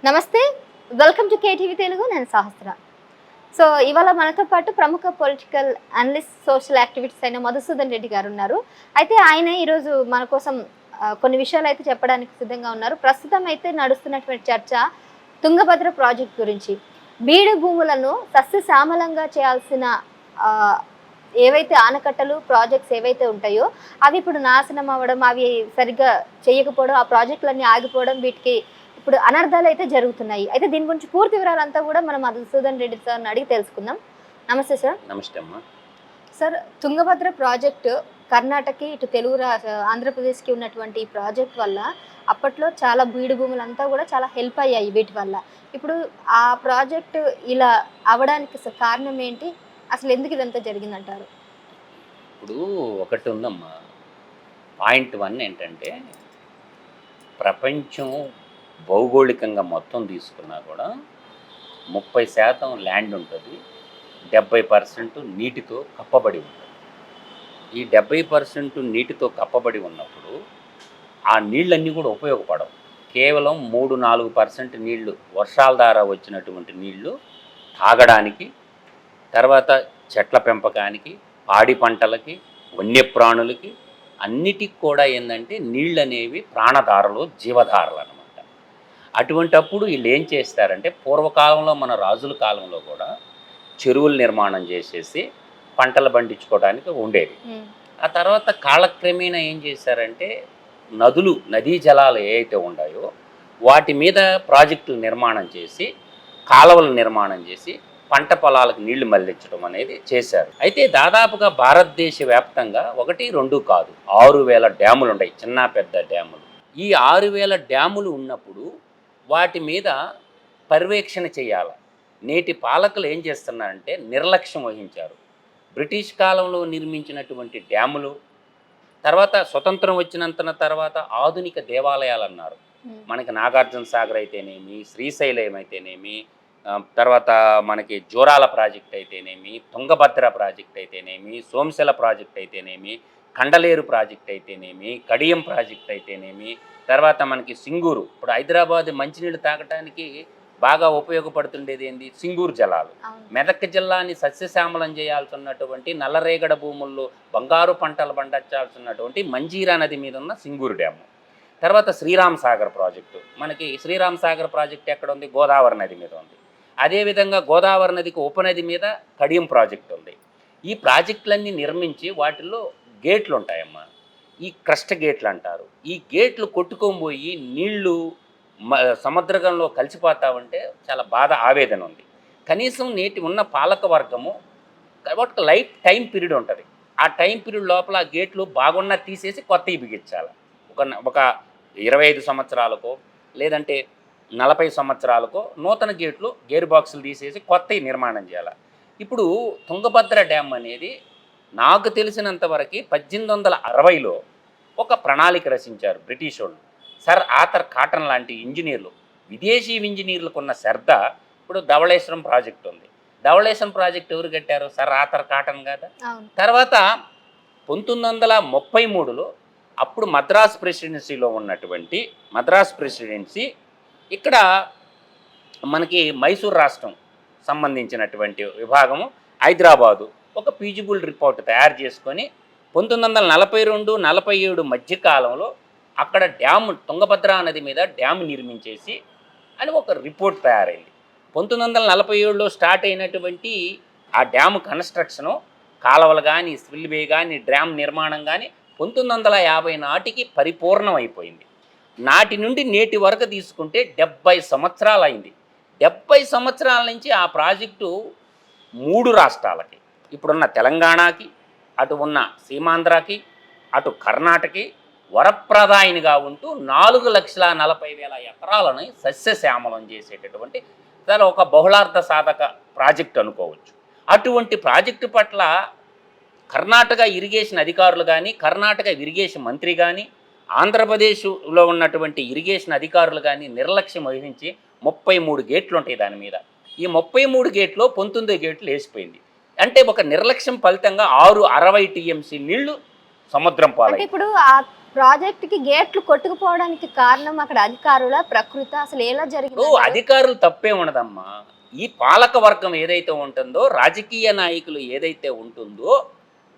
నమస్తే. Welcome to KTV Telugu. నేను సహస్ర. So ఇవాళ మనతో పాటు ప్రముఖ పొలిటికల్ అనలిస్ట్, సోషల్ యాక్టివిటీస్ అయిన మధుసూదన్ రెడ్డి గారు ఉన్నారు. అయితే ఆయన ఈరోజు మన కోసం కొన్ని విషయాలు అయితే చెప్పడానికి సిద్ధంగా ఉన్నారు. ప్రస్తుతం అయితే నడుస్తున్నటువంటి చర్చ తుంగభద్ర ప్రాజెక్ట్ గురించి. బీడు భూములను సస్యశ్యామలంగా చేయాల్సిన ఏవైతే ఆనకట్టలు, ప్రాజెక్ట్స్ ఏవైతే ఉంటాయో అవి ఇప్పుడు నాశనం అవ్వడం, అవి సరిగ్గా చేయకపోవడం, ఆ ప్రాజెక్టులన్నీ ఆగిపోవడం, వీటికి ఇప్పుడు అనర్థాలు అయితే జరుగుతున్నాయి. అయితే దీని గురించి పూర్తి వివరాలంతా కూడా మనం మధుసూదన్ రెడ్డి సార్ని అడిగి తెలుసుకుందాం. నమస్తే సార్. నమస్తే అమ్మా. సార్, తుంగభద్ర ప్రాజెక్టు కర్ణాటకకి, ఇటు తెలుగు ఆంధ్రప్రదేశ్కి ఉన్నటువంటి ఈ ప్రాజెక్ట్ వల్ల అప్పట్లో చాలా బీడు భూములంతా కూడా చాలా హెల్ప్ అయ్యాయి వీటి వల్ల. ఇప్పుడు ఆ ప్రాజెక్టు ఇలా అవ్వడానికి కారణం ఏంటి? అసలు ఎందుకు ఇదంతా జరిగిందంటారు? ఇప్పుడు ఒకటి ఉందమ్మా. పాయింట్ 1 ఏంటంటే, ప్రపంచం భౌగోళికంగా మొత్తం తీసుకున్నా కూడా 30% ల్యాండ్ ఉంటుంది, 70% నీటితో కప్పబడి ఉంటుంది. ఈ 70% నీటితో కప్పబడి ఉన్నప్పుడు ఆ నీళ్ళన్నీ కూడా ఉపయోగపడవు. కేవలం 3-4% నీళ్లు, వర్షాల ద్వారా వచ్చినటువంటి నీళ్లు తాగడానికి, తర్వాత చెట్ల పెంపకానికి, పాడి పంటలకి, వన్యప్రాణులకి, అన్నిటికి కూడా ఏంటంటే నీళ్ళు అనేవి ప్రాణధారలు, జీవధారలు అన్నమాట. అటువంటప్పుడు వీళ్ళు ఏం చేస్తారంటే, పూర్వకాలంలో మన రాజుల కాలంలో కూడా చెరువులు నిర్మాణం చేసేసి పంటలు పండించుకోవడానికి ఉండేది. ఆ తర్వాత కాలక్రమేణా ఏం చేశారంటే, నదీ జలాలు ఏవైతే ఉన్నాయో వాటి మీద ప్రాజెక్టులు నిర్మాణం చేసి, కాలువలు నిర్మాణం చేసి పంట పొలాలకు నీళ్లు మళ్లించడం అనేది చేశారు. అయితే దాదాపుగా భారతదేశ వ్యాప్తంగా 1-2 కాదు, 6,000 డ్యాములు ఉన్నాయి, చిన్న పెద్ద డ్యాములు. ఈ 6,000 డ్యాములు ఉన్నప్పుడు వాటి మీద పర్యవేక్షణ చేయాలి. నేటి పాలకులు ఏం చేస్తున్నారంటే నిర్లక్ష్యం వహించారు. బ్రిటిష్ కాలంలో నిర్మించినటువంటి డ్యాములు, తర్వాత స్వతంత్రం వచ్చినంత తర్వాత ఆధునిక దేవాలయాలు అన్నారు. మనకి నాగార్జున సాగర్ అయితేనేమి, శ్రీశైలం అయితేనేమి, తర్వాత మనకి జోరాల ప్రాజెక్ట్ అయితేనేమి, తుంగభద్ర ప్రాజెక్ట్ అయితేనేమి, సోమశిల ప్రాజెక్ట్ అయితేనేమి, కండలేరు ప్రాజెక్ట్ అయితేనేమి, కడియం ప్రాజెక్ట్ అయితేనేమి, తర్వాత మనకి సింగూరు, ఇప్పుడు హైదరాబాద్ మంచినీళ్ళు తాగటానికి బాగా ఉపయోగపడుతుండేది ఏంది? సింగూరు జలాలు. మెదక్ జిల్లాని సస్యశ్యామలం చేయాల్సినటువంటి, నల్లరేగడ భూముల్లో బంగారు పంటలు పండించాల్సినటువంటి మంజీరా నది మీద ఉన్న సింగూరు డ్యాము. తర్వాత శ్రీరామ్ సాగర్ ప్రాజెక్టు, మనకి శ్రీరామ్ సాగర్ ప్రాజెక్ట్ ఎక్కడ ఉంది? గోదావరి నది మీద ఉంది. అదేవిధంగా గోదావరి నదికి ఉపనది మీద కడియం ప్రాజెక్ట్ ఉంది. ఈ ప్రాజెక్టులన్నీ నిర్మించి వాటిల్లో గేట్లు ఉంటాయమ్మా, ఈ క్రస్ట్ గేట్లు అంటారు. ఈ గేట్లు కొట్టుకోబోయి నీళ్లు సముద్రంలో కలిసిపోతా ఉంటే చాలా బాధ, ఆవేదన ఉంది. కనీసం నేటి ఉన్న పాలక వర్గము కాబట్టి లైఫ్ టైం పీరియడ్ ఉంటుంది. ఆ టైం పీరియడ్ లోపల ఆ గేట్లు బాగున్నా తీసేసి కొత్తవి బిగించాలి. ఒక 25 సంవత్సరాలకో లేదంటే 40 సంవత్సరాలకో నూతన గేట్లు, గేర్ బాక్సులు తీసేసి కొత్తవి నిర్మాణం చేయాలి. ఇప్పుడు తుంగభద్ర డ్యామ్ అనేది నాకు తెలిసినంత వరకు 1860లో ఒక ప్రణాళిక రచించారు బ్రిటిష్ వాళ్ళు. సర్ ఆర్థర్ కాటన్ లాంటి ఇంజనీర్లు, విదేశీ ఇంజనీర్లకు ఉన్న శ్రద్ధ. ఇప్పుడు ధవళేశ్వరం ప్రాజెక్ట్ ఉంది. ధవళేశ్వరం ప్రాజెక్ట్ ఎవరు కట్టారు? సర్ ఆర్థర్ కాటన్ కదా. తర్వాత 1933లో అప్పుడు మద్రాస్ ప్రెసిడెన్సీలో ఉన్నటువంటి మద్రాస్ ప్రెసిడెన్సీ ఇక్కడ మనకి మైసూర్ రాష్ట్రం సంబంధించినటువంటి విభాగము హైదరాబాదు ఒక ఫీజిబుల్ రిపోర్ట్ తయారు చేసుకొని 1942-47 మధ్యకాలంలో అక్కడ డ్యాము, తుంగభద్ర నది మీద డ్యామ్ నిర్మించేసి అని ఒక రిపోర్ట్ తయారైంది. 1947లో స్టార్ట్ అయినటువంటి ఆ డ్యాము కన్స్ట్రక్షను, కాలువలు కానీ, స్పిల్వే కానీ, డ్యామ్ నిర్మాణం కానీ 1950 నాటికి పరిపూర్ణం అయిపోయింది. నాటి నుండి నేటి వరకు తీసుకుంటే 70 సంవత్సరాలు అయింది. 70 సంవత్సరాల నుంచి ఆ ప్రాజెక్టు 3 రాష్ట్రాలకి, ఇప్పుడున్న తెలంగాణకి, అటు ఉన్న సీమాంధ్రకి, అటు కర్ణాటకకి వరప్రదాయినిగా ఉంటూ 4,40,000 ఎకరాలని సస్యశ్యామలం చేసేటటువంటి చాలా ఒక బహుళార్థ సాధక ప్రాజెక్ట్ అనుకోవచ్చు. అటువంటి ప్రాజెక్టు పట్ల కర్ణాటక ఇరిగేషన్ అధికారులు కానీ, కర్ణాటక ఇరిగేషన్ మంత్రి కానీ, ఆంధ్రప్రదేశ్లో ఉన్నటువంటి ఇరిగేషన్ అధికారులు కానీ నిర్లక్ష్యం వహించి 33 గేట్లు ఉంటాయి దాని మీద. ఈ 33 గేట్లో 19 గేట్లు వేసిపోయింది. అంటే ఒక నిర్లక్ష్యం ఫలితంగా 60 టీఎంసీ నీళ్లు సముద్రం పాలై. ఇప్పుడు ప్రాజెక్ట్ కి గేట్లు కొట్టుకుపోవడానికి కారణం అక్కడ అధికారుల ప్రకృతి అసలు ఎలా జరిగింది? అధికారులు తప్పే ఉండదమ్మా. ఈ పాలక వర్గం ఏదైతే ఉంటుందో, రాజకీయ నాయకులు ఏదైతే ఉంటుందో,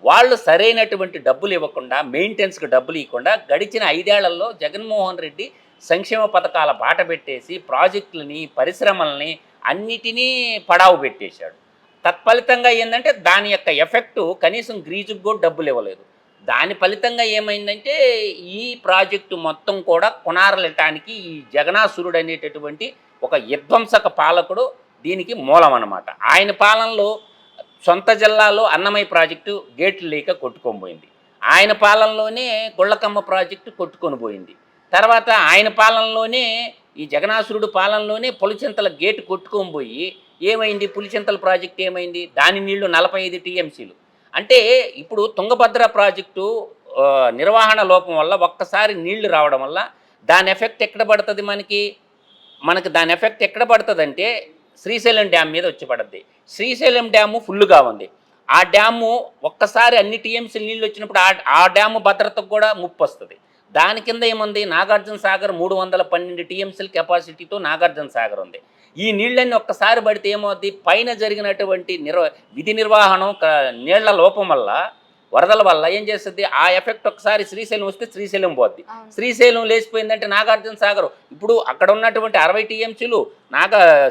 వాళ్ళు సరైనటువంటి డబ్బులు ఇవ్వకుండా, మెయింటెనెన్స్కి డబ్బులు ఇవ్వకుండా గడిచిన 5 ఏళ్లలో జగన్మోహన్ రెడ్డి సంక్షేమ పథకాల బాట పెట్టేసి ప్రాజెక్టులని, పరిశ్రమల్ని అన్నిటినీ పడావు పెట్టేశాడు. తత్ఫలితంగా ఏంటంటే దాని యొక్క ఎఫెక్టు కనీసం గ్రీజుకు కూడా డబ్బులు ఇవ్వలేదు. దాని ఫలితంగా ఏమైందంటే ఈ ప్రాజెక్టు మొత్తం కూడా కొనారలటానికి ఈ జగనాసురుడు అనేటటువంటి ఒక విధ్వంసక పాలకుడు దీనికి మూలం అన్నమాట. ఆయన పాలనలో సొంత జిల్లాలో అన్నమయ్య ప్రాజెక్టు గేట్లు లేక కొట్టుకొని పోయింది. ఆయన పాలనలోనే గుళ్ళకమ్మ ప్రాజెక్టు కొట్టుకొని పోయింది. తర్వాత ఆయన పాలనలోనే ఈ జగనాసురుడు పాలనలోనే పులిచింతల గేటు కొట్టుకొని పోయి ఏమైంది, పులిచింతల ప్రాజెక్టు ఏమైంది, దాని నీళ్లు 45 టీఎంసీలు. అంటే ఇప్పుడు తుంగభద్ర ప్రాజెక్టు నిర్వహణ లోపం వల్ల ఒక్కసారి నీళ్లు రావడం వల్ల దాని ఎఫెక్ట్ ఎక్కడ పడుతుంది మనకి దాని ఎఫెక్ట్ ఎక్కడ పడుతుందంటే శ్రీశైలం డ్యామ్ మీద వచ్చి పడుద్ది. శ్రీశైలం డ్యాము ఫుల్గా ఉంది. ఆ డ్యాము ఒక్కసారి అన్ని టీఎంసీలు నీళ్ళు వచ్చినప్పుడు ఆ డ్యాము భద్రతకు కూడా ముప్పు వస్తుంది. దాని కింద ఏముంది, నాగార్జున సాగర్ 312 టీఎంసీల కెపాసిటీతో నాగార్జున సాగర్ ఉంది. ఈ నీళ్ళన్నీ ఒక్కసారి పడితే ఏమవుద్ది, పైన జరిగినటువంటి విధి నిర్వహణం నీళ్ల లోపం వల్ల, వరదల వల్ల ఏం చేస్తుంది, ఆ ఎఫెక్ట్ ఒకసారి శ్రీశైలం వస్తే శ్రీశైలం పోద్ది. శ్రీశైలం లేచిపోయిందంటే నాగార్జున సాగర్ ఇప్పుడు అక్కడ ఉన్నటువంటి 60 టీఎంసీలు,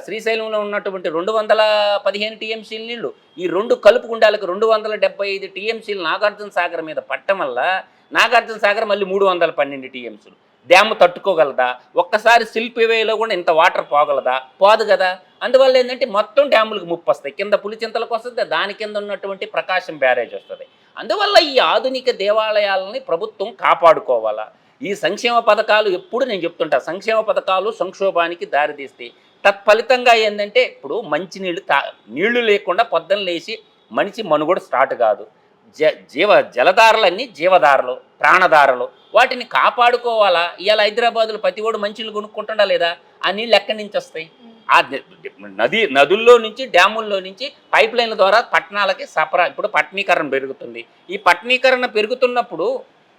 శ్రీశైలంలో ఉన్నటువంటి 215 టీఎంసీల నీళ్లు, ఈ రెండు కలుపుకుండాలకు 275 టీఎంసీలు నాగార్జున సాగర్ మీద పట్టడం వల్ల నాగార్జున సాగర్ మళ్ళీ 312 టీఎంసీలు. డ్యామ్ తట్టుకోగలదా? ఒక్కసారి శిల్పివేలో కూడా ఇంత వాటర్ పోగలదా? పోదు కదా. అందువల్ల ఏంటంటే మొత్తం డ్యాములకు ముప్పు వస్తాయి. కింద పులిచింతలకు వస్తుంది, దాని కింద ఉన్నటువంటి ప్రకాశం బ్యారేజ్ వస్తుంది. అందువల్ల ఈ ఆధునిక దేవాలయాలని ప్రభుత్వం కాపాడుకోవాలా. ఈ సంక్షేమ పథకాలు ఎప్పుడు నేను చెప్తుంటా, సంక్షేమ పథకాలు సంక్షోభానికి దారితీస్తాయి. తత్ఫలితంగా ఏంటంటే ఇప్పుడు మంచినీళ్ళు నీళ్లు లేకుండా పొద్దున లేచి మనిషి మనుగడ స్టార్ట్ కాదు. జలధారలన్నీ జీవధారలు, ప్రాణధారలు, వాటిని కాపాడుకోవాలా. ఇవాళ హైదరాబాదులో ప్రతి ఓడు మంచినీళ్ళు కొనుక్కుంటుండా లేదా? ఆ నీళ్ళు ఎక్కడి నుంచి వస్తాయి? ఆ నదుల్లో నుంచి, డ్యాముల్లో నుంచి పైప్ లైన్ల ద్వారా పట్టణాలకి సరఫరా. ఇప్పుడు పట్టణీకరణ పెరుగుతుంది. ఈ పట్టణీకరణ పెరుగుతున్నప్పుడు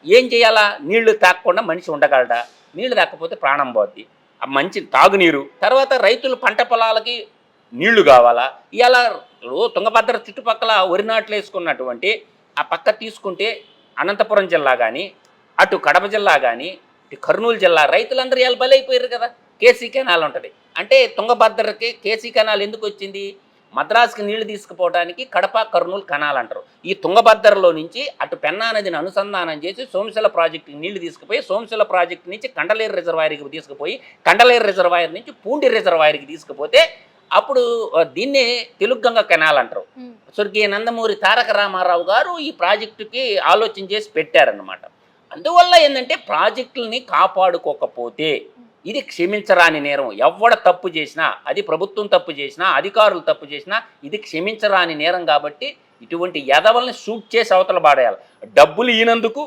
ఏం చేయాలా? నీళ్లు తాగకుండా మనిషి ఉండగలడా? నీళ్లు తాకపోతే ప్రాణం పోద్ది. ఆ మంచి తాగునీరు, తర్వాత రైతులు పంట పొలాలకి నీళ్లు కావాలా. ఇవాళ తుంగభద్ర చుట్టుపక్కల వరి నాట్లు వేసుకున్నటువంటి ఆ పక్క తీసుకుంటే అనంతపురం జిల్లా కానీ, అటు కడప జిల్లా కానీ, ఇటు కర్నూలు జిల్లా రైతులందరూ ఇవాళ బలైపోయారు కదా. కేసీ కెనాల్ ఉంటుంది. అంటే తుంగభద్రకి కేసీ కెనాల్ ఎందుకు వచ్చింది? మద్రాసుకి నీళ్లు తీసుకుపోవడానికి కడప కర్నూలు కెనాల్ అంటారు. ఈ తుంగభద్రలో నుంచి అటు పెన్నా నదిని అనుసంధానం చేసి సోమశిల ప్రాజెక్టుకి నీళ్లు తీసుకుపోయి, సోమశిల ప్రాజెక్టు నుంచి కండలేరు రిజర్వాయర్కి తీసుకుపోయి, కండలేరు రిజర్వాయర్ నుంచి పూండి రిజర్వాయర్కి తీసుకుపోతే అప్పుడు దీన్నే తెలుగుగంగ కెనాల్ అంటారు. స్వర్గీయ నందమూరి తారక రామారావు గారు ఈ ప్రాజెక్టుకి ఆలోచన చేసి పెట్టారన్నమాట. అందువల్ల ఏంటంటే ప్రాజెక్టులని కాపాడుకోకపోతే ఇది క్షమించరాని నేరం. ఎవడ తప్పు చేసినా, అది ప్రభుత్వం తప్పు చేసినా, అధికారులు తప్పు చేసినా ఇది క్షమించరాని నేరం. కాబట్టి ఇటువంటి యదవల్ని షూట్ చేసి అవతల పాడేయాలి. డబ్బులు ఈనందుకు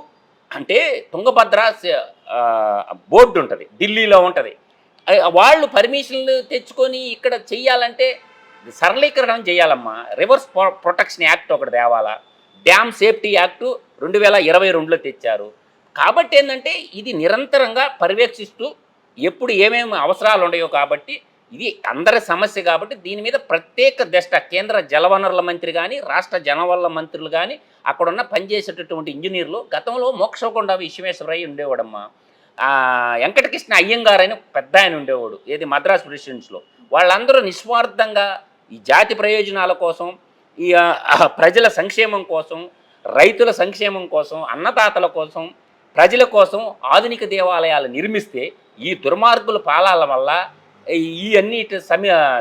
అంటే తుంగభద్ర బోర్డు ఉంటుంది, ఢిల్లీలో ఉంటుంది. వాళ్ళు పర్మిషన్లు తెచ్చుకొని ఇక్కడ చెయ్యాలంటే సరళీకరణం చేయాలమ్మా. రివర్స్ ప్రొటెక్షన్ యాక్ట్ ఒకటి తేవాలా. డ్యామ్ సేఫ్టీ యాక్టు 2022లో తెచ్చారు. కాబట్టి ఏంటంటే ఇది నిరంతరంగా పర్యవేక్షిస్తూ ఎప్పుడు ఏమేమి అవసరాలు ఉన్నాయో, కాబట్టి ఇది అందరి సమస్య. కాబట్టి దీని మీద ప్రత్యేక దృష్ట కేంద్ర జలవనరుల మంత్రి కానీ, రాష్ట్ర జలవనరుల మంత్రులు కానీ, అక్కడున్న పనిచేసేటటువంటి ఇంజనీర్లు. గతంలో మోక్షకొండ విశ్వేశ్వరయ్య ఉండేవాడమ్మా. వెంకటకృష్ణ అయ్యంగారు అని పెద్ద ఆయన ఉండేవాడు, ఏది మద్రాస్ ప్రెసిడెన్సీలో. వాళ్ళందరూ నిస్వార్థంగా ఈ జాతి ప్రయోజనాల కోసం, ఈ ప్రజల సంక్షేమం కోసం, రైతుల సంక్షేమం కోసం, అన్నదాతల కోసం, ప్రజల కోసం ఆధునిక దేవాలయాలు నిర్మిస్తే ఈ దుర్మార్గుల పాలన వల్ల ఈ అన్ని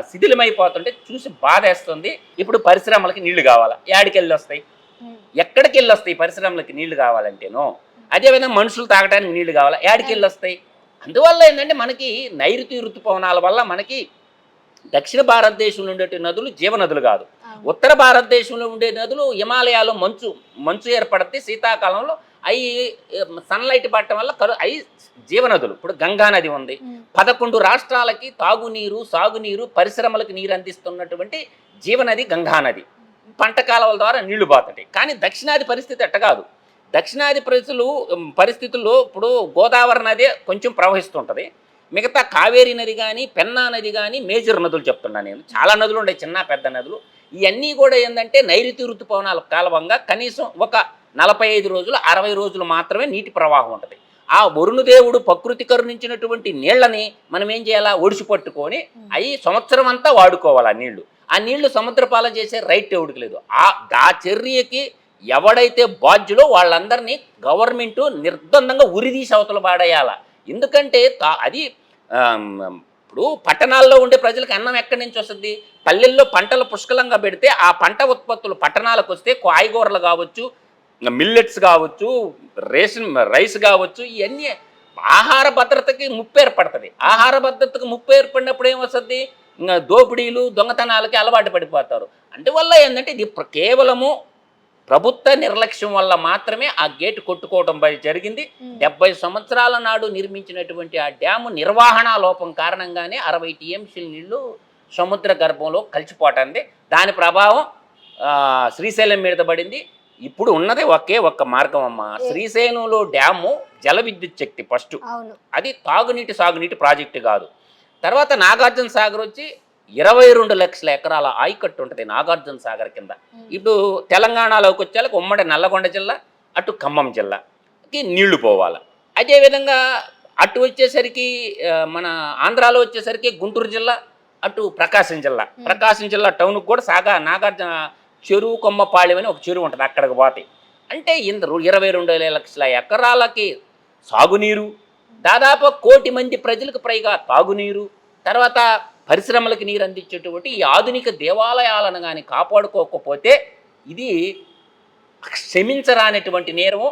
శిథిలమైపోతుంటే చూసి బాధేస్తుంది. ఇప్పుడు పరిశ్రమలకి నీళ్లు కావాలా, ఏడికెళ్ళి వస్తాయి? ఎక్కడికి వెళ్ళి వస్తాయి పరిశ్రమలకి నీళ్లు కావాలంటేనో? అదేవిధంగా మనుషులు తాగడానికి నీళ్లు కావాలా, ఏడికెళ్ళి వస్తాయి? అందువల్ల ఏంటంటే మనకి నైరుతి ఋతుపవనాల వల్ల మనకి దక్షిణ భారతదేశంలో ఉండే నదులు జీవనదులు కాదు. ఉత్తర భారతదేశంలో ఉండే నదులు హిమాలయాల్లో మంచు ఏర్పడితే శీతాకాలంలో అవి సన్లైట్ పడటం వల్ల అవి జీవనదులు. ఇప్పుడు గంగా నది ఉంది. 11 రాష్ట్రాలకి తాగునీరు, సాగునీరు, పరిశ్రమలకు నీరు అందిస్తున్నటువంటి జీవనది గంగానది. పంట కాలువల ద్వారా నీళ్లు పోతుంటాయి. కానీ దక్షిణాది పరిస్థితి ఎట్ట కాదు. దక్షిణాది ప్రజలు పరిస్థితుల్లో ఇప్పుడు గోదావరి నది కొంచెం ప్రవహిస్తుంటుంది. మిగతా కావేరీ నది కానీ, పెన్నా నది కానీ మేజర్ నదులు చెప్తున్నా నేను. చాలా నదులు ఉన్నాయి, చిన్న పెద్ద నదులు. ఇవన్నీ కూడా ఏంటంటే నైరుతి ఋతుపవనాల కాలవంగా కనీసం ఒక 45 రోజులు 60 రోజులు మాత్రమే నీటి ప్రవాహం ఉంటుంది. ఆ వరుణదేవుడు ప్రకృతి కరుణించినటువంటి నీళ్ళని మనం ఏం చేయాలా, ఒడిసి పట్టుకొని అవి సంవత్సరం అంతా వాడుకోవాలి. ఆ నీళ్లు సముద్రపాలన చేసే రైట్ ఎవడికి లేదు. ఆ చర్యకి ఎవడైతే బాధ్యులో వాళ్ళందరినీ గవర్నమెంట్ నిర్బంధంగా ఉరిదీసి అవతల పాడేయాల. ఎందుకంటే అది ఇప్పుడు పట్టణాల్లో ఉండే ప్రజలకు అన్నం ఎక్కడి నుంచి వస్తుంది? పల్లెల్లో పంటలు పుష్కలంగా పెడితే ఆ పంట ఉత్పత్తులు పట్టణాలకు వస్తే కాయగూరలు కావచ్చు, మిల్లెట్స్ కావచ్చు, రైస్ కావచ్చు, ఇవన్నీ ఆహార భద్రతకి ముప్పు ఏర్పడుతుంది. ఆహార భద్రతకు ముప్పు ఏర్పడినప్పుడు ఏమొస్తుంది? దోపిడీలు దొంగతనాలకి అలవాటు పడిపోతారు. అందువల్ల ఏంటంటే ఇది కేవలము ప్రభుత్వ నిర్లక్ష్యం వల్ల మాత్రమే ఆ గేటు కొట్టుకోవడం జరిగింది. 70 సంవత్సరాల నాడు నిర్మించినటువంటి ఆ డ్యాము నిర్వహణ లోపం కారణంగానే 60 టీఎంసీల నీళ్లు సముద్ర గర్భంలో కలిసిపోతుంది. దాని ప్రభావం శ్రీశైలం మీద పడింది. ఇప్పుడు ఉన్నదే ఒక్క మార్గం అమ్మ. శ్రీశైలంలో డ్యాము జల విద్యుత్ శక్తి ఫస్ట్, అది సాగునీటి ప్రాజెక్టు కాదు. తర్వాత నాగార్జున సాగర్ వచ్చి 22 లక్షల ఎకరాల ఆయకట్టు ఉంటుంది నాగార్జున సాగర్ కింద. ఇప్పుడు తెలంగాణలోకి వచ్చేలకు ఉమ్మడి నల్లగొండ జిల్లా, అటు ఖమ్మం జిల్లాకి నీళ్లు పోవాలి. అదేవిధంగా అటు వచ్చేసరికి మన ఆంధ్రాలో వచ్చేసరికి గుంటూరు జిల్లా, అటు ప్రకాశం జిల్లా టౌన్కి కూడా నాగార్జున చెరువు కొమ్మపాళెం అని ఒక చెరువు ఉంటుంది, అక్కడికి పోతాయి. అంటే 22 లక్షల ఎకరాలకి సాగునీరు, దాదాపు 1 కోటి మంది ప్రజలకు పైగా తాగునీరు, తర్వాత పరిశ్రమలకు నీరు అందించేటువంటి ఈ ఆధునిక దేవాలయాలను కానీ కాపాడుకోకపోతే ఇది క్షమించరానటువంటి నేరము.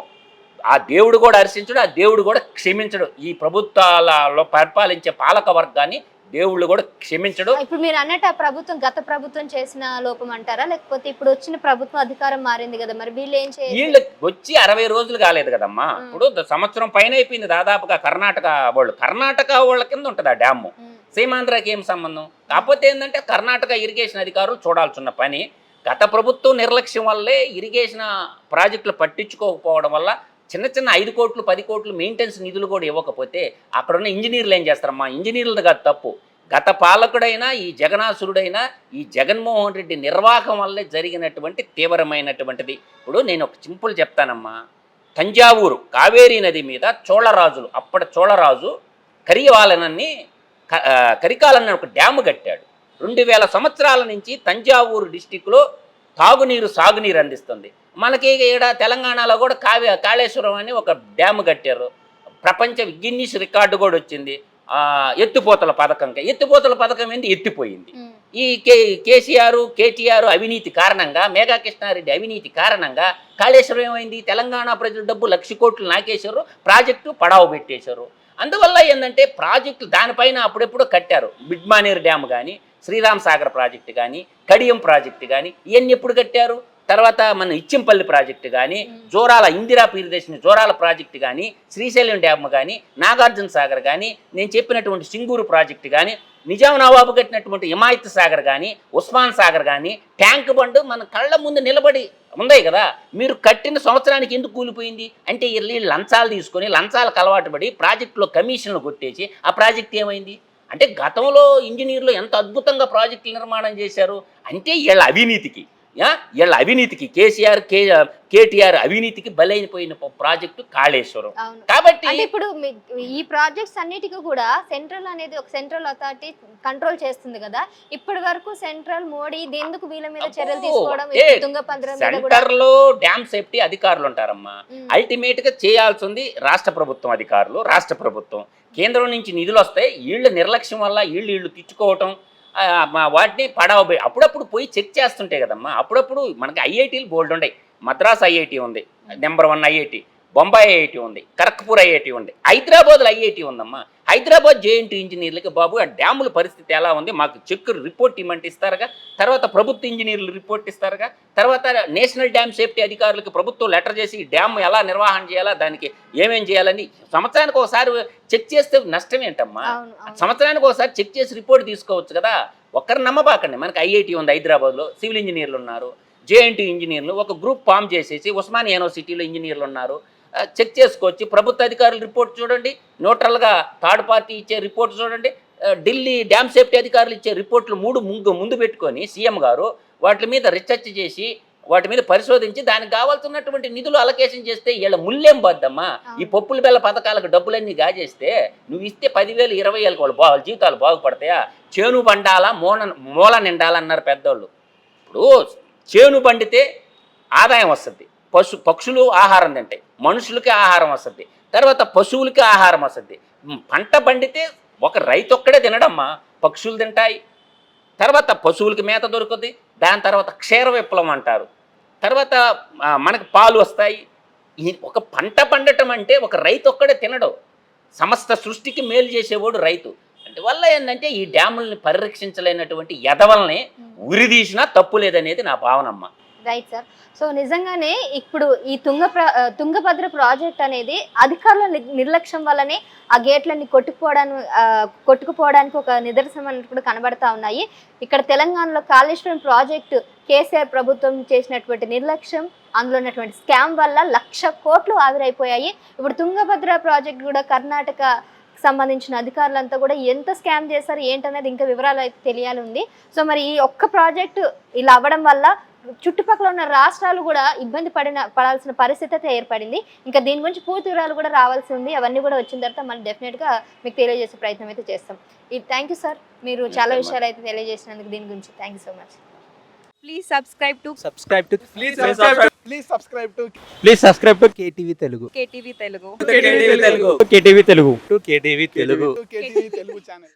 ఆ దేవుడు కూడా హర్షించడు, ఆ దేవుడు కూడా క్షమించడు. ఈ ప్రభుత్వాలలో పరిపాలించే పాలక వర్గాన్ని దేవుళ్ళు కూడా క్షమించడు. ఇప్పుడు మీరు అన్నట్టు ఆ గత ప్రభుత్వం చేసిన లోపం అంటారా, లేకపోతే ఇప్పుడు వచ్చిన ప్రభుత్వం అధికారం మారింది కదా, మరి వీళ్ళు ఏం చేయాలి? వీళ్ళు వచ్చి 60 రోజులు కాలేదు కదమ్మా. ఇప్పుడు సంవత్సరం పైన అయిపోయింది దాదాపుగా. కర్ణాటక వాళ్ళ కింద ఉంటుంది ఆ డ్యాము. సీమాంధ్రకి ఏం సంబంధం? కాకపోతే ఏంటంటే కర్ణాటక ఇరిగేషన్ అధికారులు చూడాల్సిన పని గత ప్రభుత్వం నిర్లక్ష్యం వల్లే ఇరిగేషన్ ప్రాజెక్టులు పట్టించుకోకపోవడం వల్ల చిన్న 5 కోట్లు 10 కోట్లు మెయింటెనెన్స్ నిధులు కూడా ఇవ్వకపోతే అక్కడున్న ఇంజనీర్లు ఏం చేస్తారమ్మా? ఇంజనీర్లది కాదు తప్పు, గత పాలకుడైనా ఈ జగనాసురుడైనా ఈ జగన్మోహన్ రెడ్డి నిర్వాహకం వల్లే జరిగినటువంటి తీవ్రమైనటువంటిది. ఇప్పుడు నేను ఒక సింపుల్ చెప్తానమ్మా. తంజావూరు కావేరీ నది మీద చోళరాజులు, అప్పటి చోళరాజు కరికాలన్న ఒక డ్యాము కట్టాడు. 2000 సంవత్సరాల నుంచి తంజావూరు డిస్టిక్లో సాగునీరు అందిస్తుంది. మనకి ఇక్కడ తెలంగాణలో కూడా కాళేశ్వరం అని ఒక డ్యాము కట్టారు. ప్రపంచ గిన్నిస్ రికార్డు కూడా వచ్చింది. ఎత్తిపోతల పథకం ఏంది? ఎత్తిపోయింది. ఈ కేటీఆర్ అవినీతి కారణంగా, మేఘా కృష్ణారెడ్డి అవినీతి కారణంగా కాళేశ్వరం ఏమైంది? తెలంగాణ ప్రజల డబ్బు 1,00,000 కోట్లు నాకేశారు, ప్రాజెక్టు పడావు పెట్టేశారు. అందువల్ల ఏంటంటే ప్రాజెక్టులు దానిపైన అప్పుడెప్పుడు కట్టారు. బిడ్మానేరు డ్యామ్ కానీ, శ్రీరామ్ సాగర్ ప్రాజెక్టు కానీ, కడియం ప్రాజెక్టు కానీ, ఇవన్నీ ఎప్పుడు కట్టారు? తర్వాత మన ఇచ్చింపల్లి ప్రాజెక్టు కానీ, ఇందిరా ప్రియదర్శిని జోరాల ప్రాజెక్టు కానీ, శ్రీశైలం డ్యామ్ కానీ, నాగార్జున సాగర్ కానీ, నేను చెప్పినటువంటి సింగూరు ప్రాజెక్టు కానీ, నిజాం నవాబు కట్టినటువంటి హిమాయత్ సాగర్ కానీ, ఉస్మాన్ సాగర్ కానీ, ట్యాంక్ బండ్ మన కళ్ళ ముందు నిలబడి ఉన్నాయి కదా. మీరు కట్టిన సంవత్సరానికి ఎందుకు కూలిపోయింది అంటే వీళ్ళు లంచాలు తీసుకొని లంచాలకు అలవాటు పడి ప్రాజెక్టులో కమిషన్లు కొట్టేసి ఆ ప్రాజెక్ట్ ఏమైంది అంటే గతంలో ఇంజనీర్లు ఎంత అద్భుతంగా ప్రాజెక్టులు నిర్మాణం చేశారు అంటే వీళ్ళ అవినీతికి కేటీఆర్ అవినీతికి బలైపోయిన ప్రాజెక్టు కాళేశ్వరం. కాబట్టి ఇప్పుడు ఈ ప్రాజెక్ట్స్ అన్నిటికీ కూడా సెంట్రల్ అనేది ఒక సెంట్రల్ అథారిటీ కంట్రోల్ చేస్తుంది కదా. ఇప్పటి వరకు సెంట్రల్ మోడీ ఎందుకు వీళ్ళ మీద చర్యలు తీసుకోవడం? సెంటర్ లో డ్యామ్ సేఫ్టీ అధికారులు ఉంటారమ్మా. అల్టిమేట్ గా చేయాల్సింది రాష్ట్ర ప్రభుత్వం అధికారులు. రాష్ట్ర ప్రభుత్వం కేంద్రం నుంచి నిధులు వస్తాయి, వీళ్ళ నిర్లక్ష్యం వల్ల వీళ్ళు తెచ్చుకోవటం, వాటిని అప్పుడప్పుడు పోయి చెక్ చేస్తుంటే కదమ్మా. అప్పుడప్పుడు మనకి ఐఐటీలు బోల్డ్ ఉన్నాయి. మద్రాస్ ఐఐటి ఉంది, నెంబర్ 1 ఐఐటి. బొంబాయి ఐఐటి ఉంది, ఖరగ్పూర్ ఐఐటి ఉంది, హైదరాబాద్లో ఐఐటి ఉందమ్మా. హైదరాబాద్ జేఎన్టీ ఇంజనీర్లకి బాబు ఆ డ్యాముల పరిస్థితి ఎలా ఉంది మాకు చెక్ రిపోర్ట్ ఇవ్వమంటే ఇస్తారుగా. తర్వాత ప్రభుత్వ ఇంజనీర్లు రిపోర్ట్ ఇస్తారుగా. తర్వాత నేషనల్ డ్యామ్ సేఫ్టీ అధికారులకు ప్రభుత్వం లెటర్ చేసి డ్యామ్ ఎలా నిర్వహణ చేయాలా, దానికి ఏమేం చేయాలని సంవత్సరానికి ఒకసారి చెక్ చేస్తే నష్టం ఏంటమ్మా? సంవత్సరానికి ఒకసారి చెక్ చేసి రిపోర్ట్ తీసుకోవచ్చు కదా. ఒక్కరు నమ్మబాకండి. మనకి ఐఐటి ఉంది హైదరాబాద్లో, సివిల్ ఇంజనీర్లు ఉన్నారు. జేఎన్టీ ఇంజనీర్లు ఒక గ్రూప్ ఫామ్ చేసేసి ఉస్మానియా యూనివర్సిటీలో ఇంజనీర్లు ఉన్నారు, చెక్ చేసుకోవచ్చు. ప్రభుత్వ అధికారుల రిపోర్ట్ చూడండి, న్యూట్రల్గా థర్డ్ పార్టీ ఇచ్చే రిపోర్ట్ చూడండి, ఢిల్లీ డ్యామ్ సేఫ్టీ అధికారులు ఇచ్చే రిపోర్ట్లు ముందు పెట్టుకొని సీఎం గారు వాటి మీద రీసెర్చ్ చేసి వాటి మీద పరిశోధించి దానికి కావాల్సినటువంటి నిధులు అలొకేషన్ చేస్తే వీళ్ళ ముళ్ళేం బద్దమ్మా. ఈ పప్పుల బెల్ల పథకాలకు డబ్బులన్నీ గాజేస్తే నువ్వు ఇస్తే 10,000 20,000 వాళ్ళ జీవితాలు బాగుపడతాయా? చేను పండాలా మూల నిండాలన్నారు పెద్దోళ్ళు. ఇప్పుడు చేను పండితే ఆదాయం వస్తుంది, పక్షులు ఆహారం తింటాయి, మనుషులకి ఆహారం వస్తుంది, తర్వాత పశువులకి ఆహారం వస్తుంది. పంట పండితే ఒక రైతు ఒక్కడే తినడమ్మా, పక్షులు తింటాయి, తర్వాత పశువులకి మేత దొరుకుతుంది, దాని తర్వాత క్షీర విప్లవం అంటారు, తర్వాత మనకు పాలు వస్తాయి. ఒక పంట పండటం అంటే ఒక రైతు ఒక్కడే తినడు, సమస్త సృష్టికి మేలు చేసేవాడు రైతు. అందువల్ల ఏంటంటే ఈ డ్యాముల్ని పరిరక్షించలేనటువంటి ఎదవల్ని ఉరిదీసినా తప్పు లేదనేది నా భావనమ్మ. Right sir. సో నిజంగానే ఇప్పుడు ఈ తుంగభద్ర ప్రాజెక్ట్ అనేది అధికారుల నిర్లక్ష్యం వల్లనే ఆ గేట్లన్నీ కొట్టుకుపోవడానికి ఒక నిదర్శనం అనేది కూడా కనబడతా ఉన్నాయి. ఇక్కడ తెలంగాణలో కాళేశ్వరం ప్రాజెక్టు కేసీఆర్ ప్రభుత్వం చేసినటువంటి నిర్లక్ష్యం, అందులో ఉన్నటువంటి స్కామ్ వల్ల 1,00,000 కోట్లు ఆవిరైపోయాయి. ఇప్పుడు తుంగభద్ర ప్రాజెక్ట్ కూడా కర్ణాటక సంబంధించిన అధికారులంతా కూడా ఎంత స్కామ్ చేశారు ఏంటనేది ఇంకా వివరాలు అయితే తెలియాలి ఉంది. సో మరి ఈ ఒక్క ప్రాజెక్టు ఇలా అవ్వడం వల్ల చుట్టుపక్కల ఉన్న రాష్ట్రాలు కూడా ఇబ్బంది పడాల్సిన పరిస్థితి అయితే ఏర్పడింది. ఇంకా దీని గురించి పూర్తి వివరాలు కూడా రావాల్సి ఉంది. అవన్నీ కూడా వచ్చిన తర్వాత మనం డెఫినెట్గా మీకు తెలియజేసే ప్రయత్నం అయితే చేస్తాం. థ్యాంక్ యూ సార్, మీరు చాలా విషయాలు అయితే తెలియజేసినందుకు దీని గురించి thank you so much. Please subscribe to KTV Telugu. KTV Telugu. KTV Telugu channel.